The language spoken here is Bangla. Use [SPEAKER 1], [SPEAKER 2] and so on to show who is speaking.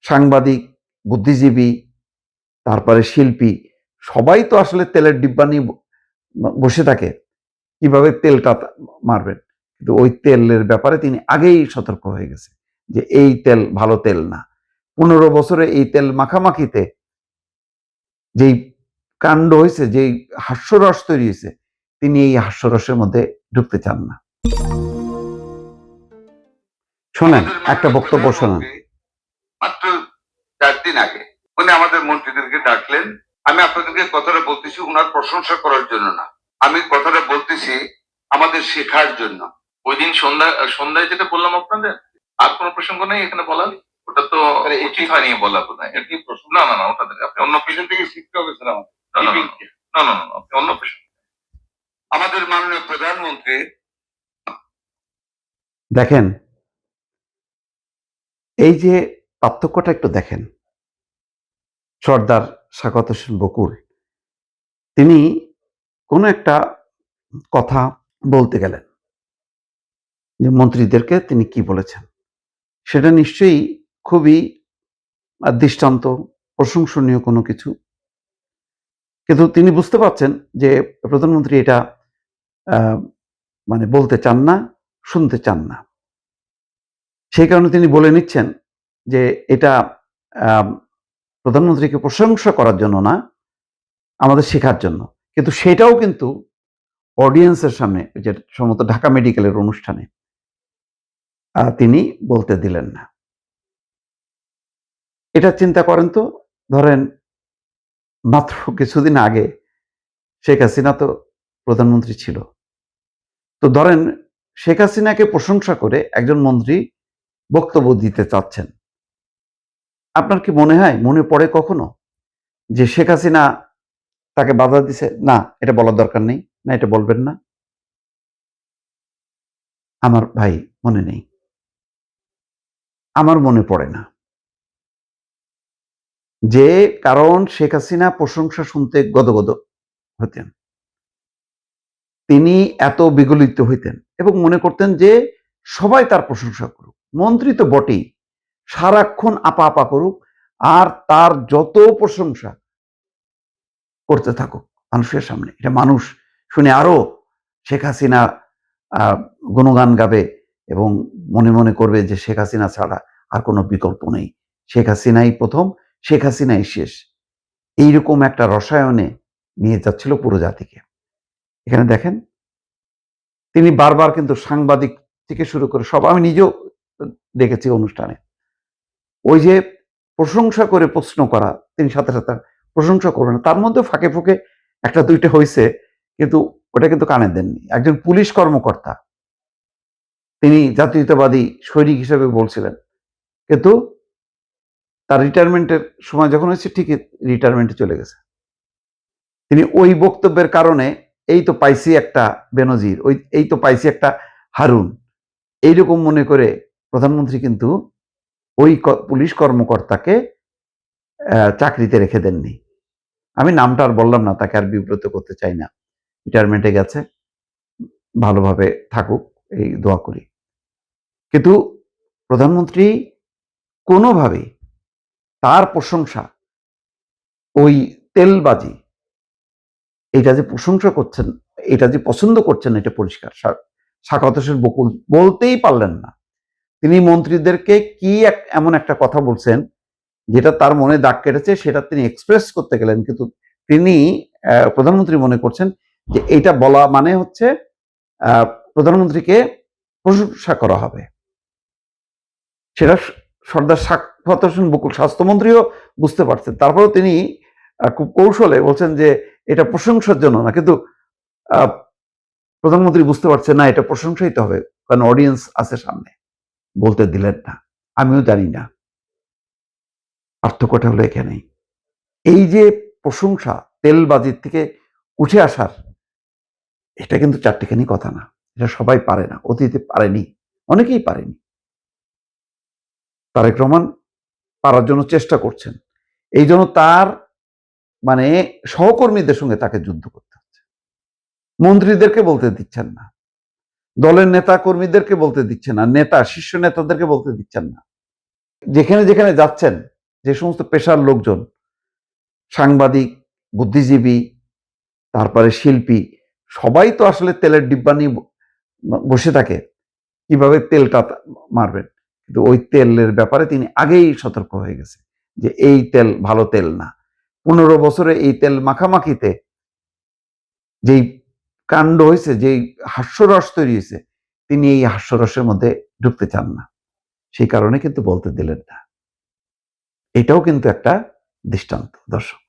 [SPEAKER 1] সাংবাদিক, বুদ্ধিজীবী, তারপরে শিল্পী, সবাই তো আসলে তেলের ডিব্বা নিয়ে বসে থাকে কিভাবে তেলটা মারবেন। কিন্তু ওই তেলের ব্যাপারে তিনি আগেই সতর্ক হয়ে গেছে যে এই তেল ভালো তেল না। 15 বছরে এই তেল মাখামাখিতে যেই কাণ্ড হয়েছে, যেই হাস্যরস তৈরি হয়েছে, তিনি এই হাস্যরসের মধ্যে ঢুকতে চান না। শোনেন, একটা বক্তব্য শোনেন।
[SPEAKER 2] মাত্র 4 দিন আগে উনি আমাদের মন্ত্রীদেরকে ডাকলেন। আমি আপনাদেরকে কথাটা বলতেছি উনার প্রশংসা করার জন্য না, আমি কথাটা বলতেছি আমাদের শেখার জন্য। ওই দিন সন্ধ্যায় যেটা বললাম আপনাদের, আর কোনো প্রসঙ্গ নেই এখানে বলার, ওটা তো উচিত হয়নি বলা বোধ হয়। একই প্রশ্ন। না না না, ওটা আপনি অন্য পেশন থেকে শিখতে হবে স্যার আমাদের। না না না, আপনি অন্য পেশন। আমাদের মাননীয় প্রধানমন্ত্রী
[SPEAKER 1] দেখেন, এই যে পার্থক্যটা একটু দেখেন। সর্দার সাখাওয়াত হোসেন বকুল তিনি কোনো একটা কথা বলতে গেলেন, যে মন্ত্রীদেরকে তিনি কি বলেছেন, সেটা নিশ্চয়ই খুবই দৃষ্টান্ত, প্রশংসনীয় কোনো কিছু। কিন্তু তিনি বুঝতে পারছেন যে প্রধানমন্ত্রী এটা মানে বলতে চান না, শুনতে চান না। সেই কারণে তিনি বলে নিচ্ছেন যে এটা প্রধানমন্ত্রীকে প্রশংসা করার জন্য না, আমাদের শেখার জন্য। কিন্তু সেটাও কিন্তু অডিয়েন্সের সামনে, যে সম্ভবত ঢাকা মেডিকেলের অনুষ্ঠানে, তিনি বলতে দিলেন না। এটা চিন্তা করেন তো, ধরেন মাত্র কিছুদিন আগে শেখ হাসিনা তো প্রধানমন্ত্রী ছিল। তো ধরেন শেখ হাসিনাকে প্রশংসা করে একজন মন্ত্রী বক্তব্য দিতে চাচ্ছেন, আপনার কি মনে হয়, মনে পড়ে কখনো যে শেখ হাসিনা তাকে বাধা দিছে, না এটা বলার দরকার নেই, না এটা বলবেন না? আমার ভাই মনে নেই, আমার মনে পড়ে না। যে কারণ শেখ হাসিনা প্রশংসা শুনতে গদগদ হতেন, তিনি এত বিগলিত হইতেন এবং মনে করতেন যে সবাই তার প্রশংসা করুক, মন্ত্রী তো বটেই, সারাক্ষণ আপা আপা করুক, আর তার যত প্রশংসা করতে থাকুক মানুষের সামনে। এটা মানুষ শুনে আরো শেখ হাসিনা গুণগান গাবে এবং মনে মনে করবে যে শেখ হাসিনা ছাড়া আর কোনো বিকল্প নেই, শেখ হাসিনাই প্রথম, শেখ হাসিনাই শেষ। এইরকম একটা রসায়নে নিয়ে যাচ্ছিল পুরো জাতিকে। এখানে দেখেন, তিনি বারবার কিন্তু সাংবাদিক থেকে শুরু করে সব, আমি নিজেও দেখেছি অনুষ্ঠানে, ওই যে প্রশংসা করে প্রশ্ন করা, তিনি সাথে সাথে প্রশংসা করবেন, তার মধ্যে ফাঁকে ফুঁকে একটা দুইটা হয়েছে, কিন্তু ওটা কিন্তু কানে দেননি। একজন পুলিশ কর্মকর্তা, তিনি জাতীয়তাবাদী সৈনিক হিসেবে বলছিলেন, কিন্তু তার রিটায়ারমেন্টের সময় যখন হয়েছে ঠিকই রিটায়ারমেন্টে চলে গেছে। তিনি ওই বক্তব্যের কারণে এই তো পাইছি একটা বেনজির, এই তো পাইছি একটা হারুন, এইরকম মনে করে প্রধানমন্ত্রী কিন্তু ওই পুলিশ কর্মকর্তাকে চাকরিতে রেখে দেননি। আমি নামটা আর বললাম না, তাকে আর বিব্রত করতে চাই না, রিটায়ারমেন্টে গেছে, ভালোভাবে থাকুক এই দোয়া করি। কিন্তু প্রধানমন্ত্রী কোনোভাবেই তার প্রশংসা, ওই তেলবাজি, এটা যে প্রশংসা করছেন, এটা যে পছন্দ করছেন, এটা পরিষ্কার। সাখাওয়াত হোসেন বকুল বলতেই পারলেন না। তিনি মন্ত্রীদেরকে কি এমন একটা কথা বলছেন যেটা তার মনে দাগ কেটেছে, সেটা তিনি এক্সপ্রেস করতে গেলেন, কিন্তু তিনি প্রধানমন্ত্রী মনে করছেন যে এটা বলা মানে হচ্ছে প্রধানমন্ত্রীকে প্রশংসা করা হবে। সেটা সর্দার সাখাওয়াত হোসেন বকুল স্বাস্থ্যমন্ত্রীও বুঝতে পারছেন। তারপরেও তিনি খুব কৌশলে বলছেন যে এটা প্রশংসার জন্য না, কিন্তু প্রধানমন্ত্রী বুঝতে পারছেন না এটা প্রশংসাই তো হবে, কারণ অডিয়েন্স আছে সামনে, বলতে দিলেন না। আমিও জানি না, পার্থক্যটা হলো এখানেই। এই যে প্রশংসা, তেলবাজির থেকে উঠে আসার, এটা কিন্তু চারটিখানি কথা না, এটা সবাই পারে না, অতীতে পারেনি, অনেকেই পারেনি। তারেক রহমান পারার জন্য চেষ্টা করছেন, এই জন্য তার মানে সহকর্মীদের সঙ্গে তাকে যুদ্ধ করতে হচ্ছে। মন্ত্রীদেরকে বলতে দিচ্ছেন না, দলের নেতা কর্মীদেরকে বলতে দিচ্ছেন না, নেতা শীর্ষ নেতাদেরকে বলতে দিচ্ছেন না। যেখানে যেখানে যাচ্ছেন যে সমস্ত পেশার লোকজন, সাংবাদিক, বুদ্ধিজীবী, তারপরে শিল্পী, সবাই তো আসলে তেলের ডিব্বা নিয়ে বসে থাকে কিভাবে তেলটা মারবেন। কিন্তু ওই তেলের ব্যাপারে তিনি আগেই সতর্ক হয়ে গেছে যে এই তেল ভালো তেল না। 15 বছরে এই তেল মাখামাখিতে যেই কাণ্ড হয়েছে, যেই হাস্যরস তৈরি হয়েছে, তিনি এই হাস্যরসের মধ্যে ঢুকতে চান না। সেই কারণে কিন্তু বলতে দিলেন না। এটাও কিন্তু একটা দৃষ্টান্ত, দর্শক।